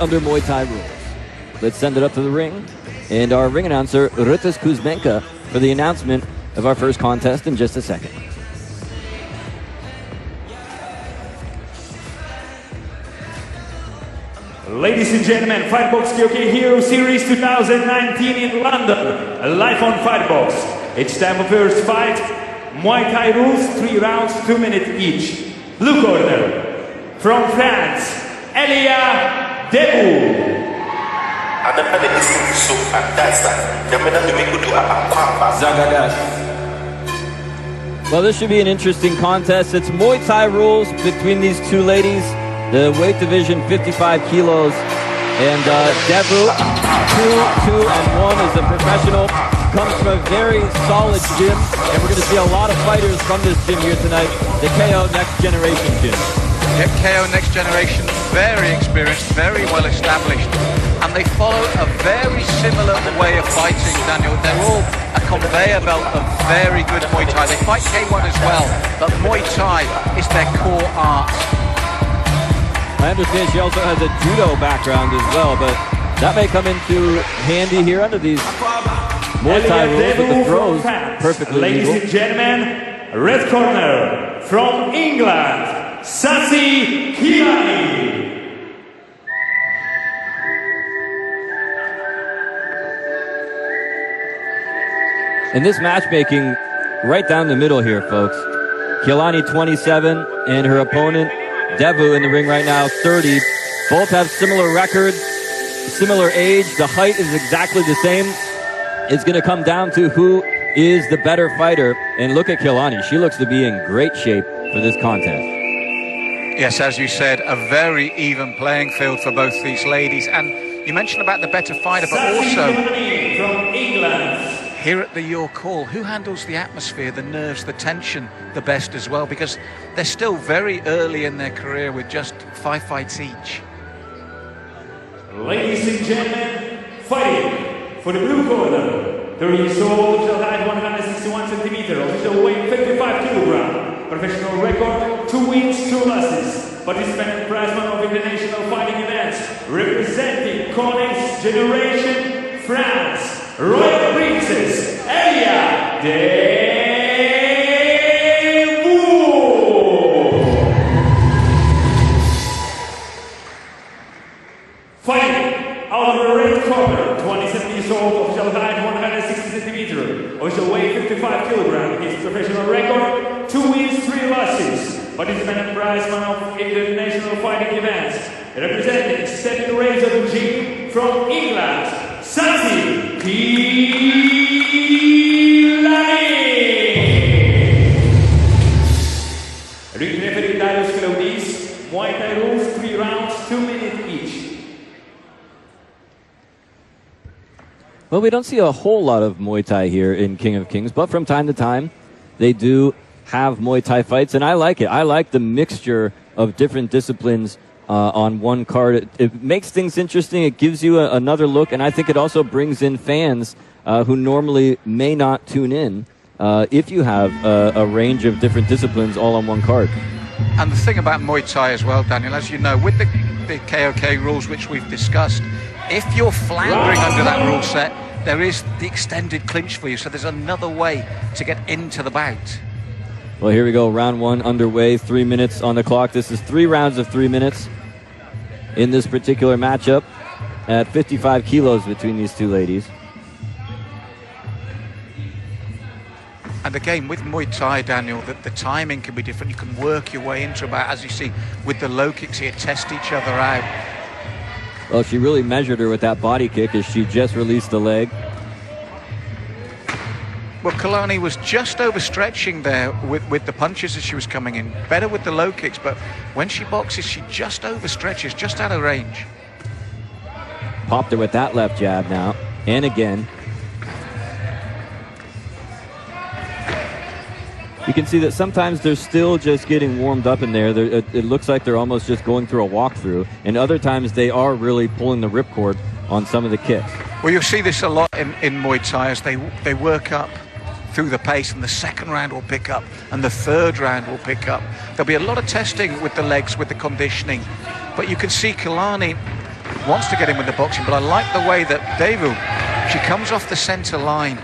under Muay Thai rules. Let's send it up to the ring. And our ring announcer, Rutas Kuzmenka, for the announcement of our first contest in just a second. Ladies and gentlemen, Fightbox KOK Hero Series 2019 in London, live on Fightbox. It's time for first fight. Muay Thai rules, 3 rounds, 2 minutes each. Blue corner, from France, Elia, Dewu. Well, this should be an interesting contest. It's Muay Thai rules between these two ladies. The weight division, 55 kilos. And Dewu, 2-2-1, is a professional. Comes from a very solid gym. And we're going to see a lot of fighters from this gym here tonight. The KO Next Generation gym. Yeah, KO Next Generation, very experienced, very well established. And they follow a very similar way of fighting, Daniel. They're all a conveyor belt of very good Muay Thai. They fight K1 as well, but Muay Thai is their core art. I understand she also has a judo background as well, but that may come into handy here under these Muay Thai rules with the throws perfectly Ladies legal. and gentlemen, red corner, from England, Sassi, Kilani. And this matchmaking right down the middle here, folks. Kilani, 27, and her opponent, Dewu, in the ring right now, 30. Both have similar records, similar age. The height is exactly the same. It's going to come down to who is the better fighter. And look at Kilani. She looks to be in great shape for this contest. Yes, as you said, a very even playing field for both these ladies. And you mentioned about the better fighter, but also from England. Here at the Your Call, who handles the atmosphere, the nerves, the tension the best as well? Because they're still very early in their career with just 5 fights each. Ladies and gentlemen, fighting for the blue corner, 30 years old, official height 161 centimeters, official weight 55 kilograms, professional record 2 wins, 2 losses, participant in prize money of international fighting events, representing Next Generation France, Royal Princess Elia, Dewu. Fighting out of the red corner, 27 years old, official height 160 centimeters, official weight 55 kilograms, his professional record 2 wins, 3 losses, participant in prize money of international fighting events, representing second range of the gym from England, Sassi, Kilani. Ring referee Darius Claudis, Muay Thai rules, 3 rounds, 2 minutes each. Well, we don't see a whole lot of Muay Thai here in King of Kings, but from time to time, they do have Muay Thai fights, and I like it. I like the mixture of different disciplines on one card. It makes things interesting. It gives you another look, and I think it also brings in fans who normally may not tune in if you have a range of different disciplines all on one card. And the thing about Muay Thai as well, Daniel, as you know, with the KOK rules which we've discussed, if you're floundering under that rule set, there is the extended clinch for you, so there's another way to get into the bout. Well, here we go, round 1 underway, 3 minutes on the clock. This is 3 rounds of 3 minutes in this particular matchup at 55 kilos between these two ladies. And again, with Muay Thai, Daniel, the timing can be different. You can work your way into about, as you see, with the low kicks here, test each other out. Well, she really measured her with that body kick as she just released the leg. Well, Kilani was just overstretching there with the punches as she was coming in. Better with the low kicks, but when she boxes, she just overstretches, just out of range. Popped her with that left jab now, and again. You can see that sometimes they're still just getting warmed up in there. It looks like they're almost just going through a walkthrough, and other times they are really pulling the ripcord on some of the kicks. Well, you'll see this a lot in Muay Thai as they work up through the pace, and the second round will pick up and the third round will pick up. There'll be a lot of testing with the legs, with the conditioning, but you can see Kilani wants to get in with the boxing, but I like the way that Dewu, she comes off the centre line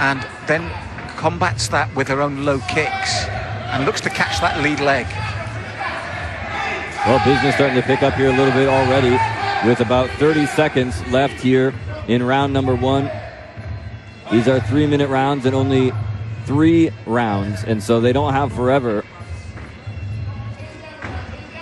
and then combats that with her own low kicks and looks to catch that lead leg. Well, business starting to pick up here a little bit already with about 30 seconds left here in round number 1. These are 3-minute rounds and only 3 rounds, and so they don't have forever.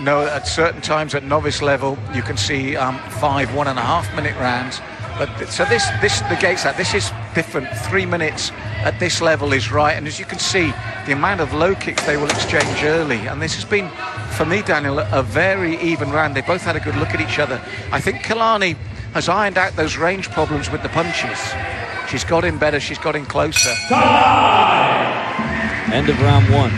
No, at certain times at novice level, you can see 5 1.5-minute rounds. But so this negates that. This is different. 3 minutes at this level is right. And as you can see, the amount of low kicks they will exchange early. And this has been, for me, Daniel, a very even round. They both had a good look at each other. I think Kilani has ironed out those range problems with the punches. She's got in better. She's got in closer. End of round 1.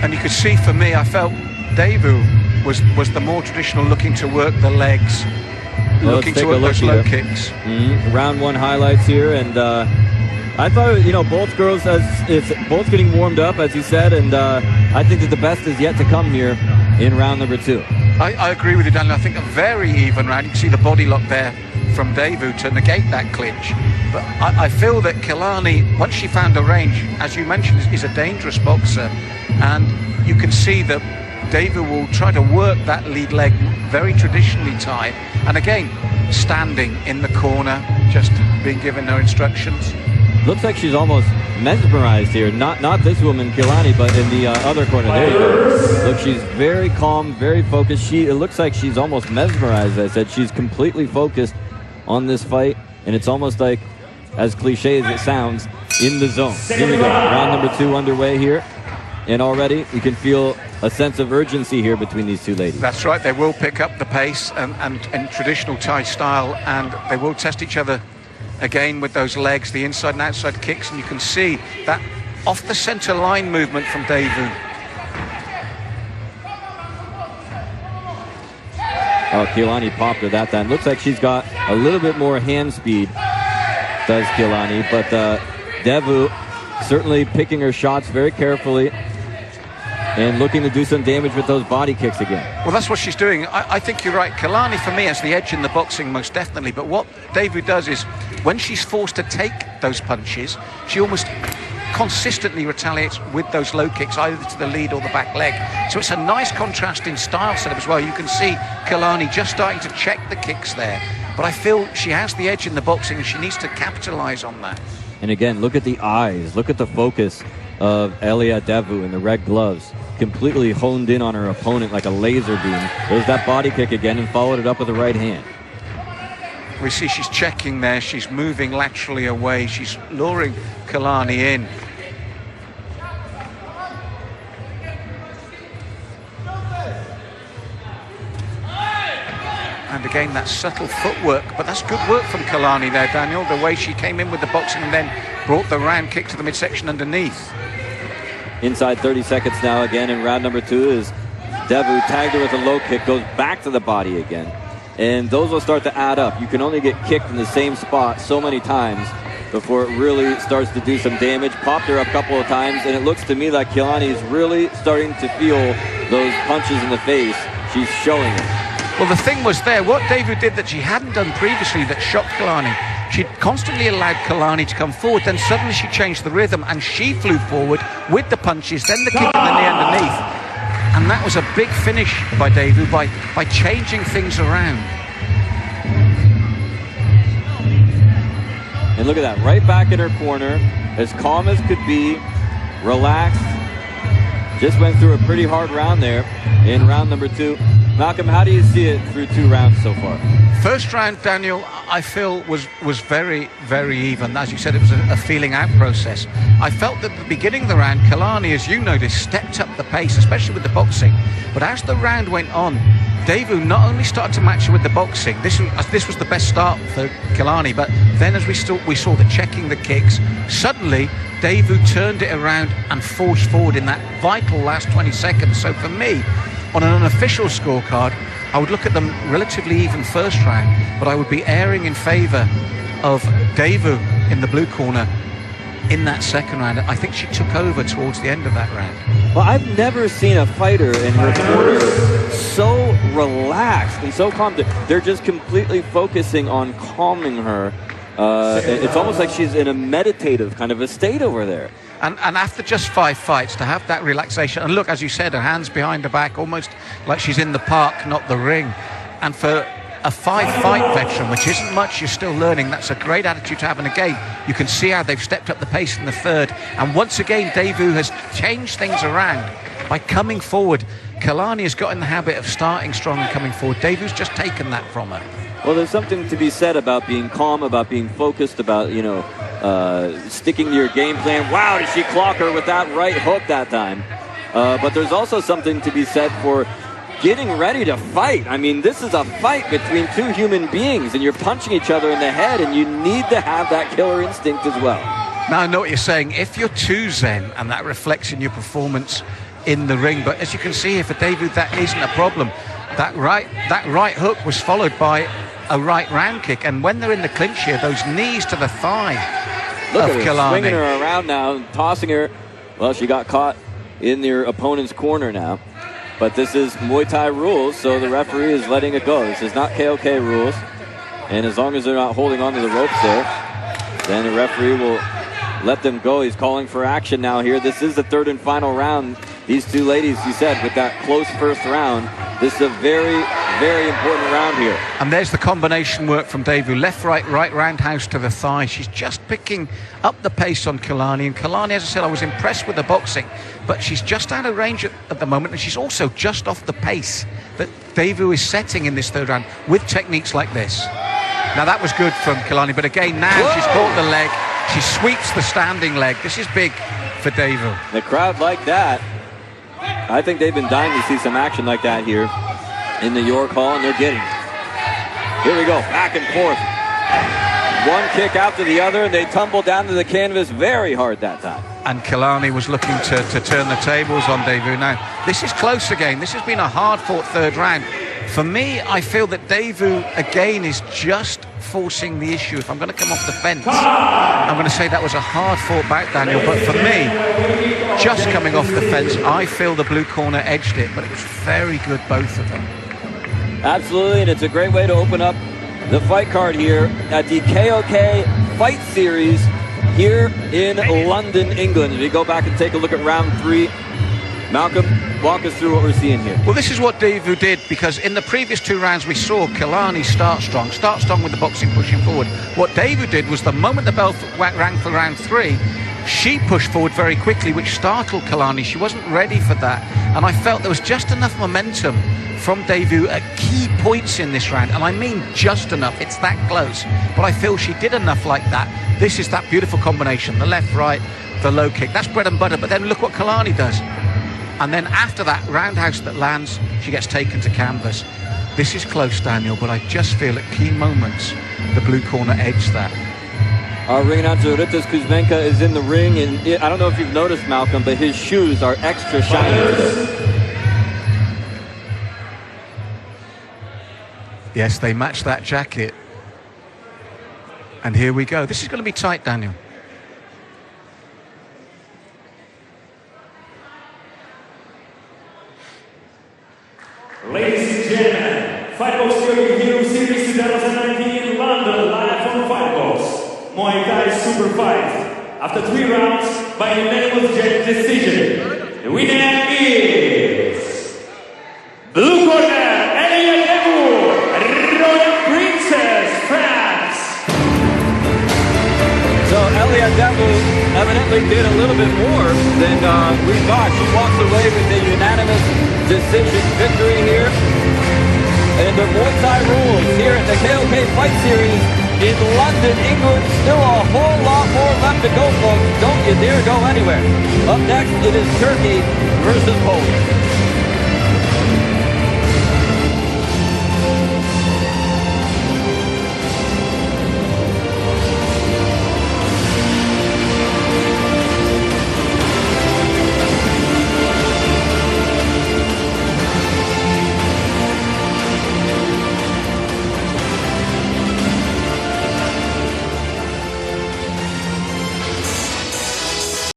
And you could see, for me, I felt Dewu was the more traditional, looking to work the legs, looking to work those low kicks. Round 1 highlights here, and I thought, both girls, as it's both getting warmed up, as you said, and I think that the best is yet to come here in round number 2. I agree with you, Daniel. I think a very even round. You can see the body lock there from Dewu to negate that clinch. But I feel that Kilani, once she found a range, as you mentioned, is a dangerous boxer. And you can see that Dewu will try to work that lead leg very traditionally tight. And again, standing in the corner, just being given her instructions. Looks like she's almost mesmerized here. Not this woman, Kilani, but in the other corner. There you go. Look, she's very calm, very focused. It looks like she's almost mesmerized, as I said. She's completely focused on this fight. And it's almost like, as cliche as it sounds, in the zone. Here we go. Round number 2 underway here. And already you can feel a sense of urgency here between these two ladies. That's right. They will pick up the pace and in traditional Thai style, and they will test each other again with those legs, the inside and outside kicks. And you can see that off the centre line movement from Dewu. Oh, Kilani popped her that time. Looks like she's got a little bit more hand speed, does Kilani. But Dewu certainly picking her shots very carefully and looking to do some damage with those body kicks again. Well, that's what she's doing. I think you're right. Kilani, for me, has the edge in the boxing, most definitely. But what Dewu does is, when she's forced to take those punches, she almost consistently retaliates with those low kicks, either to the lead or the back leg. So it's a nice contrast in style setup as well. You can see Kilani just starting to check the kicks there. But I feel she has the edge in the boxing, and she needs to capitalise on that. And again, look at the eyes. Look at the focus of Elia Dewu in the red gloves. Completely honed in on her opponent like a laser beam. There's that body kick again, and followed it up with the right hand. We see she's checking there. She's moving laterally away. She's luring Kilani in. And again, that subtle footwork, but that's good work from Kilani there, Daniel. The way she came in with the boxing and then brought the round kick to the midsection underneath. Inside 30 seconds now again in round number 2 is Dewu tagged her with a low kick, goes back to the body again. And those will start to add up. You can only get kicked in the same spot so many times before it really starts to do some damage. Popped her a couple of times, and it looks to me like Kilani is really starting to feel those punches in the face. She's showing it. Well, the thing was there, what Dewu did that she hadn't done previously that shocked Kilani. She'd constantly allowed Kilani to come forward, then suddenly she changed the rhythm and she flew forward with the punches, then the kick and the knee underneath. And that was a big finish by Dewu by changing things around. And look at that, right back in her corner, as calm as could be, relaxed. Just went through a pretty hard round there in round number 2. Malcolm, how do you see it through 2 rounds so far? First round, Daniel, I feel was very, very even. As you said, it was a feeling out process. I felt that at the beginning of the round, Kilani, as you noticed, stepped up the pace, especially with the boxing. But as the round went on, Dewu not only started to match her with the boxing, this was the best start for Kilani, but then as we saw the checking the kicks, suddenly Dewu turned it around and forged forward in that vital last 20 seconds. So for me, on an unofficial scorecard, I would look at them relatively even first round, but I would be erring in favour of Dewu in the blue corner in that second round. I think she took over towards the end of that round. Well, I've never seen a fighter in her corner so relaxed and so calm. They're just completely focusing on calming her. It's almost like she's in a meditative kind of a state over there. And after just 5 fights, to have that relaxation, and look, as you said, her hands behind her back, almost like she's in the park, not the ring. And for a 5-fight veteran, which isn't much, you're still learning, that's a great attitude to have. And again, you can see how they've stepped up the pace in the third. And once again, Dewu has changed things around by coming forward. Kilani has got in the habit of starting strong and coming forward. Dewu's just taken that from her. Well, there's something to be said about being calm, about being focused, about, sticking to your game plan. Wow, did she clock her with that right hook that time? But there's also something to be said for getting ready to fight. I mean, this is a fight between two human beings, and you're punching each other in the head, and you need to have that killer instinct as well. Now, I know what you're saying. If you're too zen, and that reflects in your performance in the ring, but as you can see here for Dewu, that isn't a problem. That right hook was followed by a right round kick, and when they're in the clinch here, those knees to the thigh Look of at her Kilani. swinging her around now, tossing her. Well, she got caught in their opponent's corner now. But this is Muay Thai rules, so the referee is letting it go. This is not KOK rules. And as long as they're not holding onto the ropes there, then the referee will let them go. He's calling for action now here. This is the third and final round. These two ladies, you said, with that close first round, this is a very, very important round here. And there's the combination work from Dewu. Left, right roundhouse to the thigh. She's just picking up the pace on Kilani. And Kilani, as I said, I was impressed with the boxing, but she's just out of range at the moment, and she's also just off the pace that Dewu is setting in this third round with techniques like this. Now, that was good from Kilani, but again, now she's caught the leg. She sweeps the standing leg. This is big for Dewu. The crowd like that. I think they've been dying to see some action like that here in the York Hall, and they're getting it. Here we go, back and forth. One kick after the other, and they tumble down to the canvas very hard that time. And Kilani was looking to turn the tables on Dewu. Now, this is close again. This has been a hard-fought third round. For me, I feel that Dewu, again, is just forcing the issue. If I'm going to come off the fence, I'm going to say that was a hard-fought bout, Daniel. But for me, just coming off the fence, I feel the blue corner edged it. But it was very good, both of them. Absolutely, and it's a great way to open up the fight card here at the KOK Fight Series here in London, England. As we go back and take a look at round 3, Malcolm, walk us through what we're seeing here. Well, this is what Dewu did, because in the previous 2 rounds we saw Kilani start strong with the boxing pushing forward. What Dewu did was the moment the bell rang for round 3, she pushed forward very quickly, which startled Kilani. She wasn't ready for that, and I felt there was just enough momentum from Dewu at key points in this round, and I mean just enough. It's that close, but I feel she did enough like that. This is that beautiful combination, the left, right, the low kick. That's bread and butter, but then look what Kilani does. And then after that roundhouse that lands, she gets taken to canvas. This is close, Daniel, but I just feel at key moments the blue corner edged that. Our ring announcer, Ritas Kuzmenka, is in the ring, and I don't know if you've noticed, Malcolm, but his shoes are extra shiny today. Yes, they match that jacket. And here we go. This is going to be tight, Daniel. Ladies and gentlemen, Fight Box Hero Series 2019 in London, live from Fight Box. Muay Thai Super Fight. After 3 rounds by unanimous decision, the winner is blue corner, Elia Dewu, Royal Princess, France. So Elia Dewu evidently did a little bit more than we thought. She walks away with a unanimous decision victory here. And the Muay Thai rules here at the KOK Fight Series in London, England. Still a whole lot more left to go, folks. Don't you dare go anywhere. Up next, it is Turkey versus Poland.